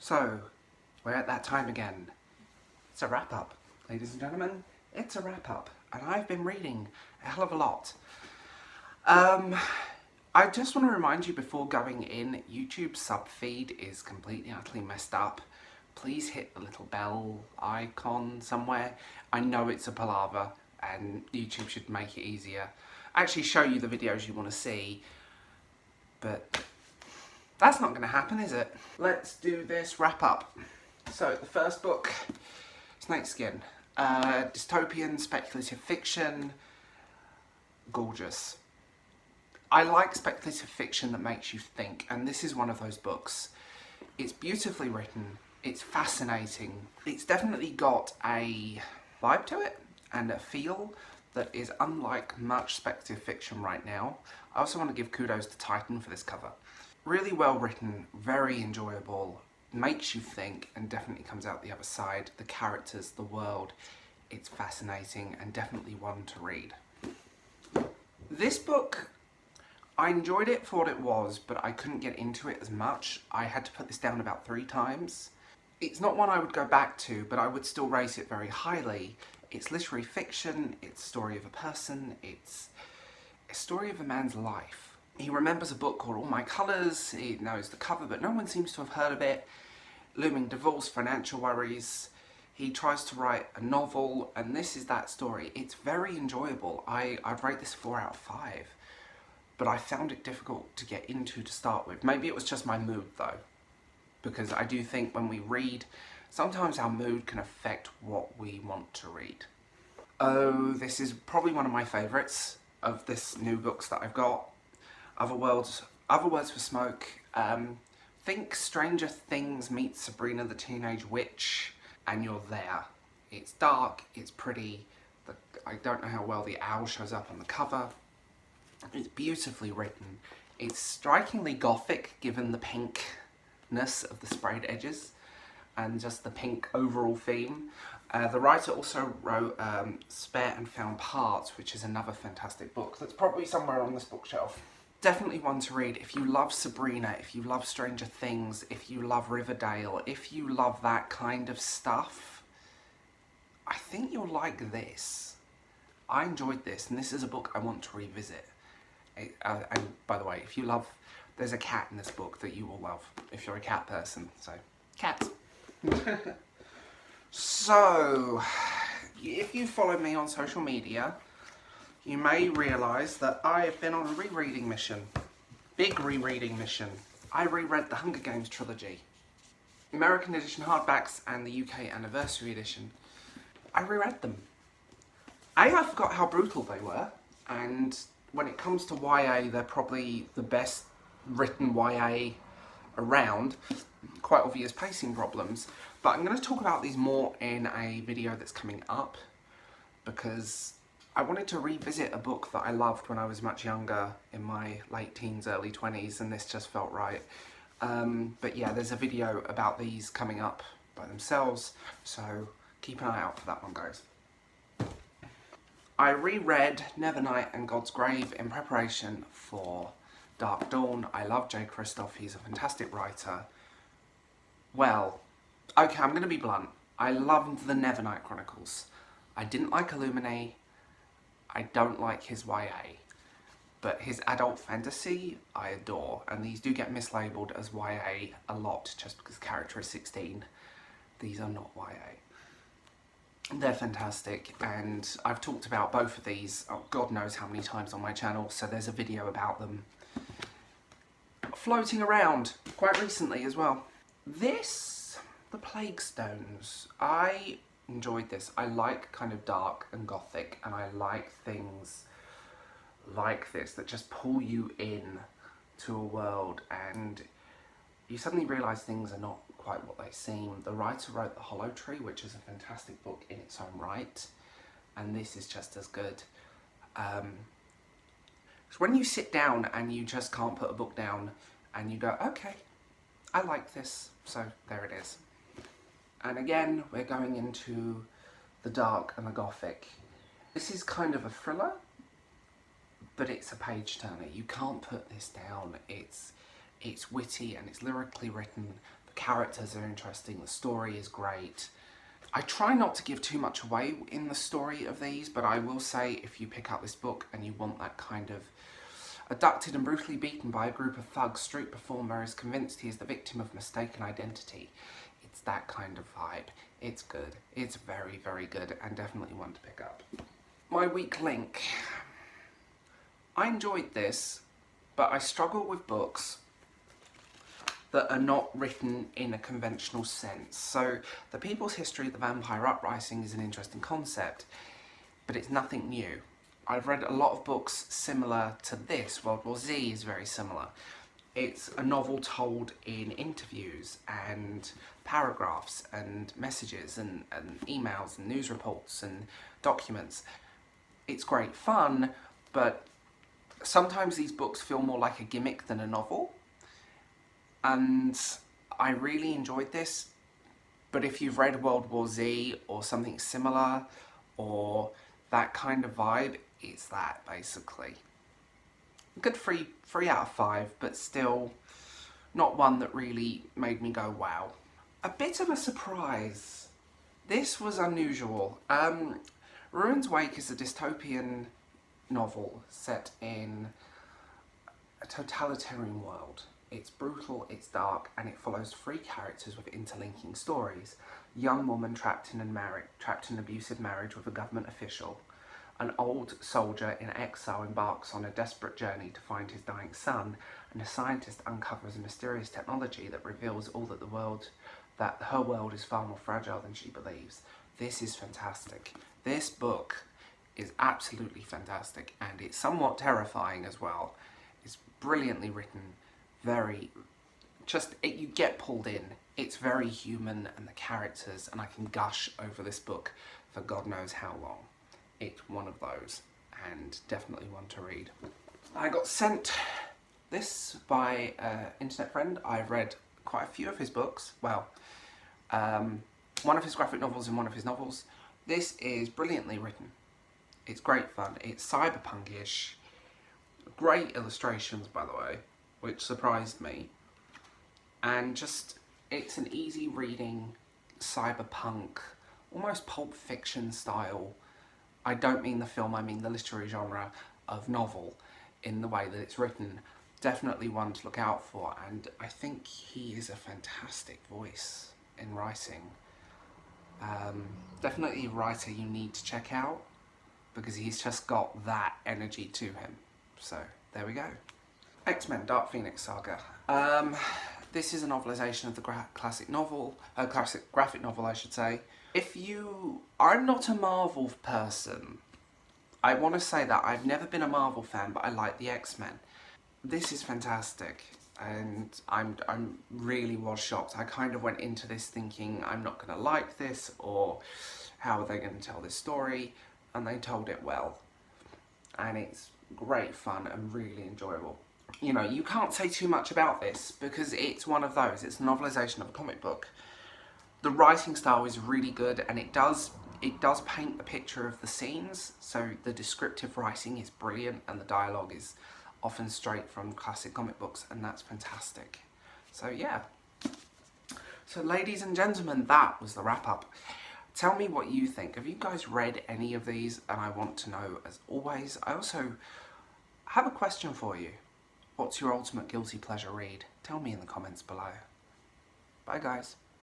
So, we're at that time again. It's a wrap-up, ladies and gentlemen. It's a wrap-up, and I've been reading a hell of a lot. I just want to remind you before going in, YouTube's sub feed is completely utterly messed up. Please hit the little bell icon somewhere. I know it's a palaver, and YouTube should make it easier. Actually show you the videos you want to see, but that's not going to happen, is it? Let's do this wrap-up. So, the first book, Snakeskin. Dystopian, speculative fiction. Gorgeous. I like speculative fiction that makes you think, and this is one of those books. It's beautifully written, it's fascinating. It's definitely got a vibe to it, and a feel that is unlike much speculative fiction right now. I also want to give kudos to Titan for this cover. Really well written, very enjoyable, makes you think, and definitely comes out the other side. The characters, the world, it's fascinating and definitely one to read. This book, I enjoyed it for what it was, but I couldn't get into it as much. I had to put this down about 3 times. It's not one I would go back to, but I would still rate it very highly. It's literary fiction, it's a story of a person, it's a story of a man's life. He remembers a book called All My Colours, he knows the cover, but no one seems to have heard of it. Looming divorce, financial worries. He tries to write a novel, and this is that story. It's very enjoyable. I'd rate this 4 out of 5, but I found it difficult to get into to start with. Maybe it was just my mood though, because I do think when we read, sometimes our mood can affect what we want to read. Oh, this is probably one of my favourites of this new books that I've got. Other Words for Smoke. Think Stranger Things meets Sabrina the Teenage Witch, and you're there. It's dark, it's pretty. I don't know how well the owl shows up on the cover. It's beautifully written. It's strikingly gothic given the pinkness of the sprayed edges and just the pink overall theme. The writer also wrote Spare and Found Parts, which is another fantastic book that's probably somewhere on this bookshelf. Definitely one to read if you love Sabrina, if you love Stranger Things, if you love Riverdale, if you love that kind of stuff. I think you'll like this. I enjoyed this, and this is a book I want to revisit. And by the way, if you love, there's a cat in this book that you will love, if you're a cat person, so, cats. So, if you follow me on social media, you may realise that I have been on a rereading mission. Big rereading mission. I reread the Hunger Games trilogy. American edition hardbacks and the UK anniversary edition. I reread them. I forgot how brutal they were, and when it comes to YA, they're probably the best written YA around. Quite obvious pacing problems, but I'm going to talk about these more in a video that's coming up, because I wanted to revisit a book that I loved when I was much younger, in my late teens, early 20s, and this just felt right. But yeah, there's a video about these coming up by themselves, so keep an eye out for that one, guys. I reread Nevernight and God's Grave in preparation for Dark Dawn. I love Jay Kristoff, he's a fantastic writer. Well, okay, I'm going to be blunt. I loved the Nevernight Chronicles. I didn't like Illuminae. I don't like his YA, but his adult fantasy I adore, and these do get mislabeled as YA a lot just because the character is 16. These are not YA. They're fantastic, and I've talked about both of these, oh, God knows how many times on my channel, so there's a video about them floating around quite recently as well. This, The Plague Stones, I enjoyed this. I like kind of dark and gothic, and I like things like this that just pull you in to a world and you suddenly realise things are not quite what they seem. The writer wrote The Hollow Tree, which is a fantastic book in its own right, and this is just as good. So when you sit down and you just can't put a book down and you go, okay, I like this, so there it is. And again, we're going into the dark and the gothic. This is kind of a thriller, but it's a page turner. You can't put this down. It's witty and it's lyrically written. The characters are interesting, the story is great. I try not to give too much away in the story of these, but I will say if you pick up this book and you want that kind of abducted and brutally beaten by a group of thugs, street performer is convinced he is the victim of mistaken identity. It's that kind of vibe. It's good. It's very, very good and definitely one to pick up. My weak link. I enjoyed this, but I struggle with books that are not written in a conventional sense. So, The People's History of the Vampire Uprising is an interesting concept, but it's nothing new. I've read a lot of books similar to this. World War Z is very similar. It's a novel told in interviews and paragraphs and messages and emails and news reports and documents. It's great fun, but sometimes these books feel more like a gimmick than a novel. And I really enjoyed this, but if you've read World War Z or something similar or that kind of vibe, it's that basically. Good 3 out of 5, but still not one that really made me go wow. A bit of a surprise. This was unusual. Ruin's Wake is a dystopian novel set in a totalitarian world. It's brutal, it's dark, and it follows 3 characters with interlinking stories. A young woman trapped in an abusive marriage with a government official. An old soldier in exile embarks on a desperate journey to find his dying son, and a scientist uncovers a mysterious technology that reveals that her world is far more fragile than she believes. This is fantastic. This book is absolutely fantastic, and it's somewhat terrifying as well. It's brilliantly written, you get pulled in. It's very human, and the characters, and I can gush over this book for God knows how long. It's one of those, and definitely one to read. I got sent this by an internet friend. I've read quite a few of his books. Well, one of his graphic novels and one of his novels. This is brilliantly written. It's great fun. It's cyberpunk-ish. Great illustrations, by the way, which surprised me. And just, it's an easy reading, cyberpunk, almost Pulp Fiction style. I don't mean the film, I mean the literary genre of novel in the way that it's written. Definitely one to look out for, and I think he is a fantastic voice in writing. Definitely a writer you need to check out, because he's just got that energy to him. So, there we go. X-Men Dark Phoenix Saga. This is a novelisation of the classic graphic novel, I should say. I'm not a Marvel person. I want to say that. I've never been a Marvel fan, but I like the X-Men. This is fantastic, and I'm really was shocked. I kind of went into this thinking I'm not going to like this, or how are they going to tell this story, and they told it well. And it's great fun and really enjoyable. You know, you can't say too much about this because it's one of those. It's a novelisation of a comic book. The writing style is really good, and it does paint the picture of the scenes, so the descriptive writing is brilliant, and the dialogue is often straight from classic comic books, and that's fantastic. So yeah. So ladies and gentlemen, that was the wrap-up. Tell me what you think. Have you guys read any of these? And I want to know, as always. I also have a question for you. What's your ultimate guilty pleasure read? Tell me in the comments below. Bye guys.